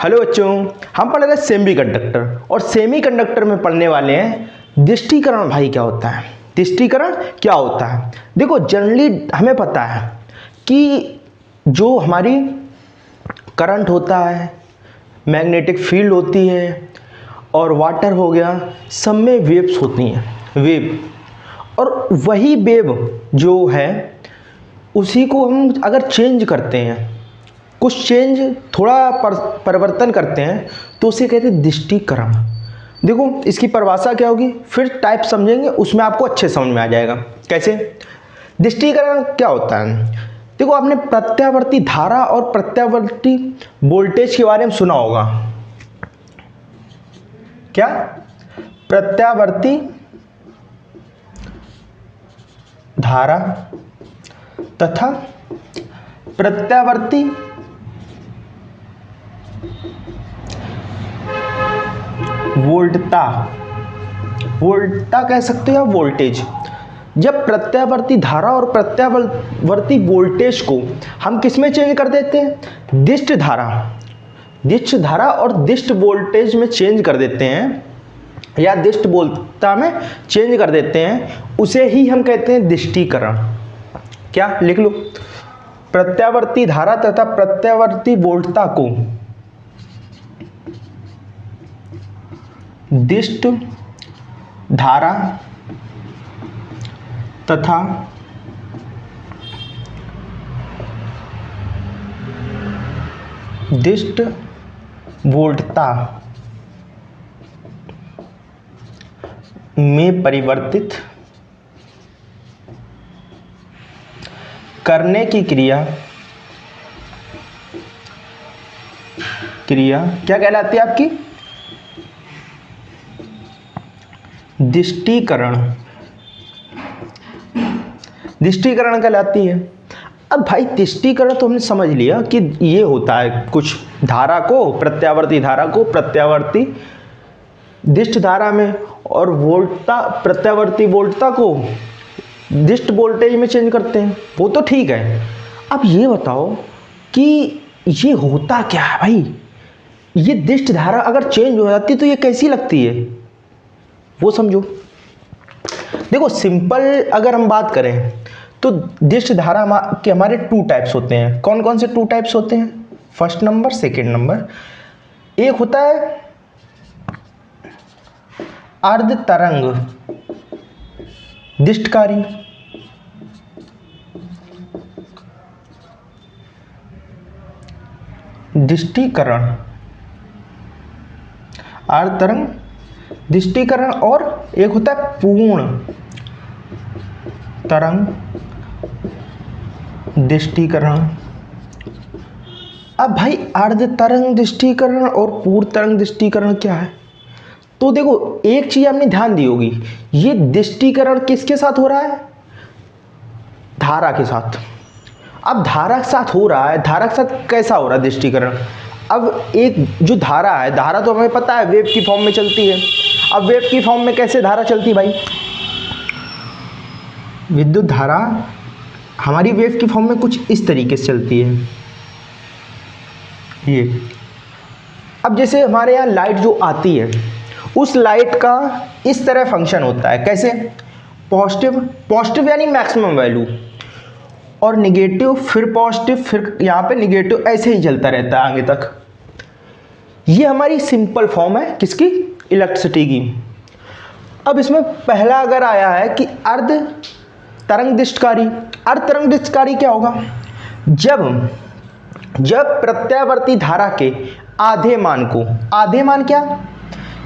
Hello बच्चों, हम पढ़ रहे हैं सेमीकंडक्टर और सेमीकंडक्टर में पढ़ने वाले हैं दिष्टीकरण। भाई क्या होता है दिष्टीकरण? क्या होता है? देखो, जनरली हमें पता है कि जो हमारी करंट होता है, मैग्नेटिक फील्ड होती है और वाटर हो गया, सब में वेव्स होती हैं, वेव। और वही वेव जो है उसी को हम अगर चेंज करते हैं, कुछ चेंज थोड़ा परिवर्तन करते हैं तो उसे कहते हैं दिष्टीकरण। देखो इसकी परिभाषा क्या होगी, फिर टाइप समझेंगे उसमें आपको अच्छे समझ में आ जाएगा। कैसे दिष्टीकरण क्या होता है? देखो, आपने प्रत्यावर्ती धारा और प्रत्यावर्ती वोल्टेज के बारे में सुना होगा। क्या? प्रत्यावर्ती धारा तथा प्रत्यावर्ती वोल्टता कह सकते हो, वोल्टेज। जब प्रत्यावर्ती धारा और प्रत्यावर्ती वोल्टेज को हम किस में चेंज कर देते हैं? दिष्ट धारा और दिष्ट वोल्टेज में चेंज कर देते हैं, या दिष्ट वोल्टता में चेंज कर देते हैं, उसे ही हम कहते हैं दिष्टीकरण। क्या? लिख लो, प्रत्यावर्ती धारा तथा प्रत्यावर्ती वोल्टता को दिष्ट धारा तथा दिष्ट वोल्टता में परिवर्तित करने की क्रिया क्या कहलाती है आपकी? दिष्टीकरण कहलाती है। अब भाई दिष्टीकरण तो हमने समझ लिया कि ये होता है, कुछ धारा को, प्रत्यावर्ती धारा को प्रत्यावर्ती दिष्ट धारा में और प्रत्यावर्ती वोल्टता को दिष्ट वोल्टेज में चेंज करते हैं, वो तो ठीक है। अब ये बताओ कि ये होता क्या है भाई? ये दिष्ट धारा अगर चेंज हो जाती तो ये कैसी लगती है, वो समझो। देखो सिंपल अगर हम बात करें तो दिष्ट धारा के हमारे टू टाइप्स होते हैं। कौन कौन से टू टाइप्स होते हैं? First number, second number. एक होता है अर्ध तरंग दिष्टकारी, दिष्टीकरण, अर्ध तरंग दिष्टीकरण, और एक होता है पूर्ण तरंग दिष्टीकरण। अब भाई अर्ध तरंग दिष्टीकरण और पूर्ण तरंग दिष्टीकरण क्या है? तो देखो, एक चीज आपने ध्यान दी होगी, ये दिष्टीकरण किसके साथ हो रहा है? धारा के साथ। अब धारा के साथ हो रहा है, धारा के साथ कैसा हो रहा है दिष्टीकरण? अब एक जो धारा है, धारा तो हमें पता है वेव की फॉर्म में चलती है। अब वेव की फॉर्म में कैसे धारा चलती भाई? विद्युत धारा हमारी वेव की फॉर्म में कुछ इस तरीके से चलती है, ये। अब जैसे हमारे यहाँ लाइट जो आती है, उस लाइट का इस तरह फंक्शन होता है। कैसे? पॉजिटिव यानी मैक्सिमम वैल्यू, और निगेटिव, फिर पॉजिटिव, फिर यहाँ पे निगेटिव, ऐसे ही चलता रहता है आगे तक। ये हमारी सिंपल फॉर्म है किसकी? इलेक्ट्रिसिटी की। अब इसमें पहला अगर आया है कि अर्ध तरंग दिष्टकारी। अर्ध तरंग दिष्टकारी क्या होगा? जब प्रत्यावर्ती धारा के आधे मान को, आधे मान क्या?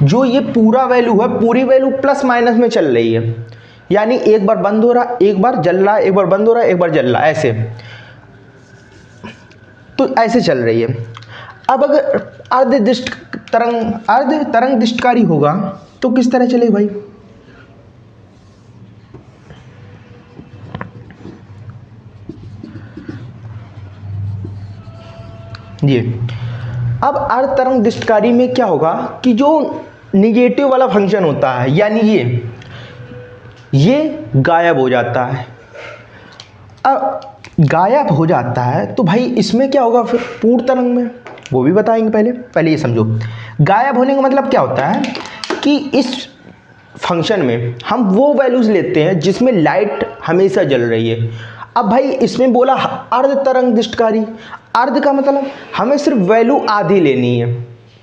जो ये पूरा वैल्यू है, पूरी वैल्यू प्लस माइनस में चल रही है, यानी एक बार बंद हो रहा, एक बार जल रहा, एक बार बंद हो रहा, एक बार जल रहा, ऐसे, तो ऐसे चल रही है। अब अगर अर्ध तरंग दिष्टकारी होगा तो किस तरह चलेगी भाई? ये अब अर्ध तरंग दिष्टकारी में क्या होगा कि जो निगेटिव वाला फंक्शन होता है, यानी ये गायब हो जाता है। अब गायब हो जाता है तो भाई इसमें क्या होगा फिर पूर्ण तरंग में, वो भी बताएंगे। पहले ये समझो, गायब होने का मतलब क्या होता है कि इस फंक्शन में हम वो वैल्यूज लेते हैं जिसमें लाइट हमेशा जल रही है। अब भाई इसमें बोला अर्ध तरंग दृष्टकारी, अर्ध का मतलब हमें सिर्फ वैल्यू आधी लेनी है,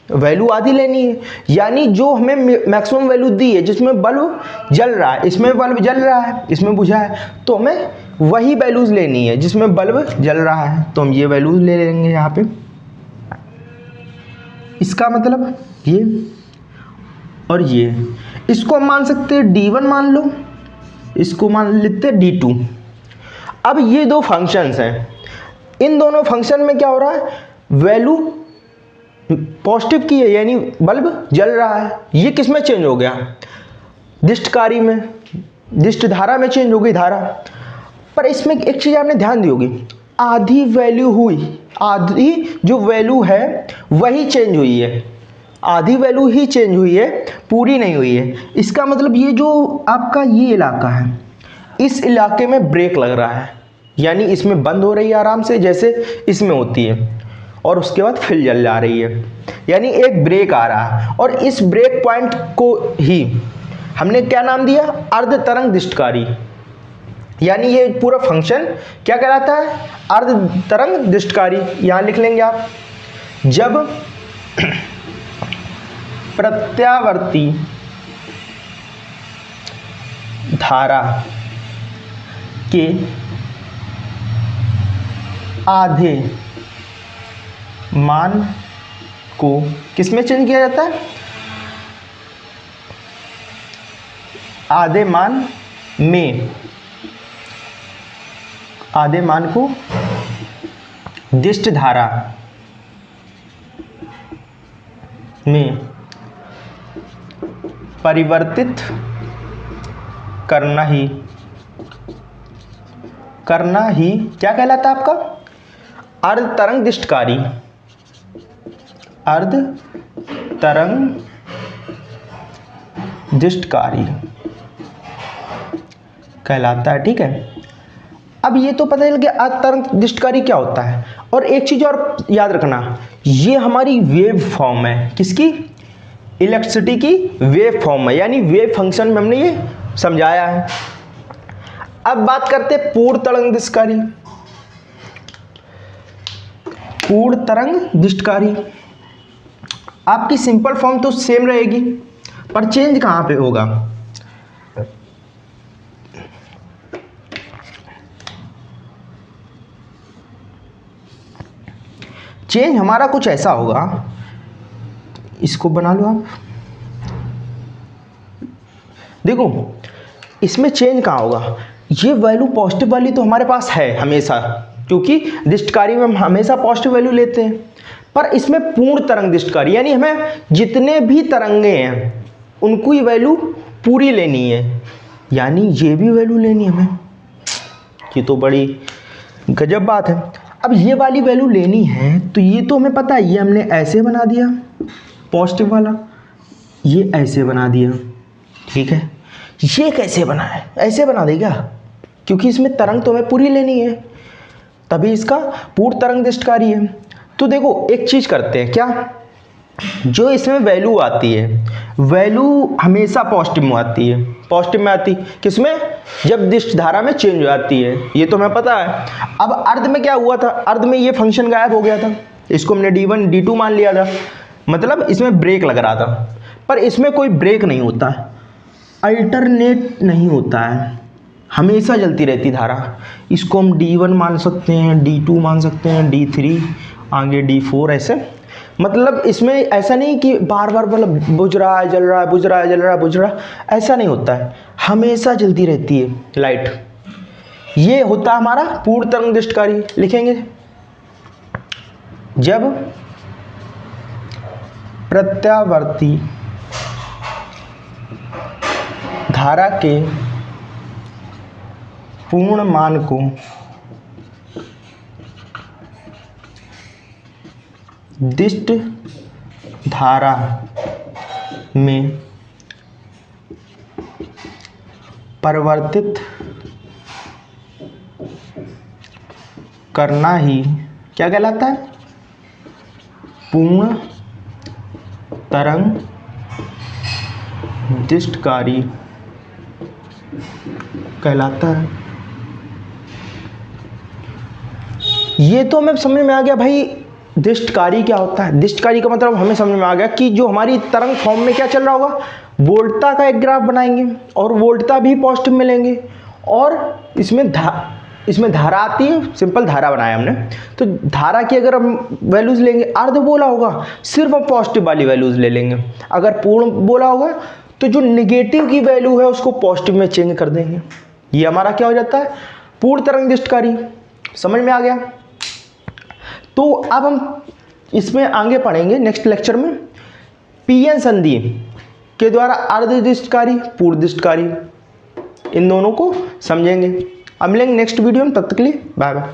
वैल्यू आधी लेनी है, यानी जो हमें मैक्सिमम वैल्यू दी है जिसमें बल्ब जल रहा है, इसमें बल्ब जल रहा है, इसमें बुझा है, तो हमें वही वैल्यूज लेनी है जिसमें बल्ब जल रहा है, तो हम ये वैल्यूज ले लेंगे यहाँ पे। इसका मतलब ये और ये, इसको हम मान सकते हैं D1 मान लो, इसको मान लेते हैं D2। अब ये दो फंक्शंस हैं, इन दोनों फंक्शन में क्या हो रहा है, वैल्यू पॉजिटिव की है यानी बल्ब जल रहा है। ये किस में चेंज हो गया, दिष्टकारी में, दिष्ट धारा में चेंज हो गई धारा। पर इसमें एक चीज़ आपने ध्यान दी होगी, आधी वैल्यू हुई, आधी जो वैल्यू है वही चेंज हुई है, आधी वैल्यू ही चेंज हुई है, पूरी नहीं हुई है। इसका मतलब ये जो आपका ये इलाका है, इस इलाके में ब्रेक लग रहा है, यानी इसमें बंद हो रही है आराम से जैसे इसमें होती है, और उसके बाद फिर जल जा रही है, यानी एक ब्रेक आ रहा है। और इस ब्रेक पॉइंट को ही हमने क्या नाम दिया, अर्ध तरंग दृष्टकारी, यानी ये पूरा फंक्शन क्या कहलाता है, अर्ध तरंग दृष्टकारी। यहां लिख लेंगे आप, जब प्रत्यावर्ती धारा के आधे मान को किसमें चेंज किया जाता है, आधे मान में, आधे मान को दिष्ट धारा में परिवर्तित करना ही क्या कहलाता है आपका, अर्ध तरंग दृष्टकारी, अर्ध तरंग दृष्टकारी कहलाता है। ठीक है, अब ये तो पता चल गया अर्ध तरंग दृष्टकारी क्या होता है। और एक चीज और याद रखना, ये हमारी वेव फॉर्म है, किसकी, इलेक्ट्रिसिटी की वेव फॉर्म है, यानी वेव फंक्शन में हमने ये समझाया है। अब बात करते हैं पूर्ण तरंग दृष्टकारी। पूर्ण तरंग दृष्टकारी आपकी सिंपल फॉर्म तो सेम रहेगी, पर चेंज कहां पे होगा, चेंज हमारा कुछ ऐसा होगा, इसको बना लो आप, देखो इसमें चेंज कहाँ होगा, ये वैल्यू पॉजिटिव वाली तो हमारे पास है हमेशा, क्योंकि दृष्टकारी में हम हमेशा पॉजिटिव वैल्यू लेते हैं। पर इसमें पूर्ण तरंग दृष्टकारी, यानी हमें जितने भी तरंगे हैं उनको ही वैल्यू पूरी लेनी है, यानी ये भी वैल्यू लेनी है हमें। ये तो बड़ी गजब बात है। अब ये वाली वैल्यू लेनी है तो ये तो हमें पता है, ये हमने ऐसे बना दिया पॉजिटिव वाला, ये ऐसे बना दिया, ठीक है। ये कैसे बना है, ऐसे बना देगा, क्योंकि इसमें तरंग तो हमें पूरी लेनी है, तभी इसका पूर्ण तरंग दृष्टकारी है। तो देखो एक चीज करते हैं, क्या, जो इसमें वैल्यू आती है, वैल्यू हमेशा पॉजिटिव में आती है, पॉजिटिव में आती किसमें, जब दिष्ट धारा में चेंज हो जाती है, ये तो हमें पता है। अब अर्ध में क्या हुआ था, अर्ध में ये फंक्शन गायब हो गया था, इसको हमने D1 D2 मान लिया था, मतलब इसमें ब्रेक लग रहा था। पर इसमें कोई ब्रेक नहीं होता है, अल्टरनेट नहीं होता है, हमेशा जलती रहती धारा। इसको हम D1 मान सकते हैं, D2 मान सकते हैं, D3 आगे D4, ऐसे। मतलब इसमें ऐसा नहीं कि बार बार मतलब बुझ रहा है जल रहा है, बुझ रहा है जल रहा है, बुझ रहा है, ऐसा नहीं होता है, हमेशा जलती रहती है लाइट। ये होता है हमारा पूर्ण तरंग दृष्टकारी। लिखेंगे, जब प्रत्यावर्ती धारा के पूर्ण मान को दिष्ट धारा में परिवर्तित करना ही क्या कहलाता है? पूर्ण तरंग दिष्टकारी कहलाता है। ये तो हमें समझ में आ गया भाई दिष्टकारी क्या होता है। दिष्टकारी का मतलब हमें समझ में आ गया कि जो हमारी तरंग फॉर्म में क्या चल रहा होगा, वोल्टता का एक ग्राफ बनाएंगे और वोल्टता भी पॉजिटिव मिलेंगे, और इसमें धारा आती है, सिंपल धारा बनाया हमने। तो धारा की अगर हम वैल्यूज लेंगे, अर्ध बोला होगा सिर्फ हम पॉजिटिव वाली वैल्यूज ले लेंगे, अगर पूर्ण बोला होगा तो जो नेगेटिव की वैल्यू है उसको पॉजिटिव में चेंज कर देंगे। ये हमारा क्या हो जाता है? पूर्ण तरंग दिष्टकारी। समझ में आ गया? तो अब हम इसमें आगे पढ़ेंगे नेक्स्ट लेक्चर में पीएन संधि के द्वारा अर्ध दिष्टकारी, पूर्ण दिष्टकारी, इन दोनों को समझेंगे। अब मिलेंगे नेक्स्ट वीडियो में, तब तक के लिए बाय बाय।